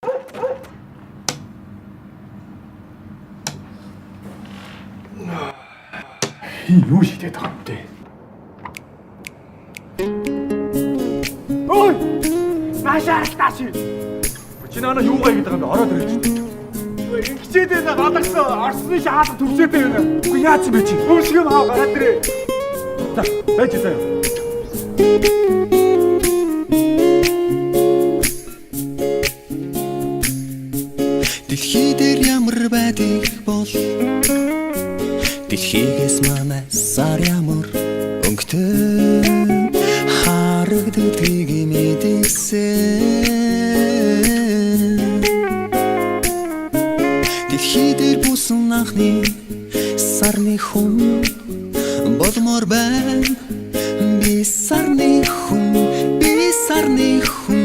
юу хийгээд байгаа юм бэ? Ой! Машаа тааши. Чи наана юу гайгээд байгаа юм бэ? Ороод ирж. Хичээд байна гадагсан орсны шаалга төвсөөд байна. Үгүй яаж юм бэ чи? Хөөсгөө маа гараад ирээ. За, байж заяа. Дэлхий дээр ямар байдаг бол дэлхийгээс манай сар ямар өнгөтэй харагддгийг мэдээсэн. Дэлхий дээр бусан анхны сарны хүн болмоор байна. Би сарны хүн, би сарны хүн.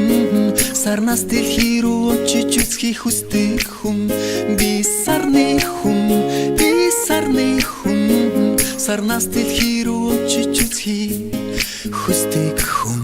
Сарнаас дэлхий рүү очиж үзхийг хүсдэг хүн. Би сарны хүн, би сарны хүн. Сарнаас дэлхий рүү очиж үзхийг хүсдэг хүн.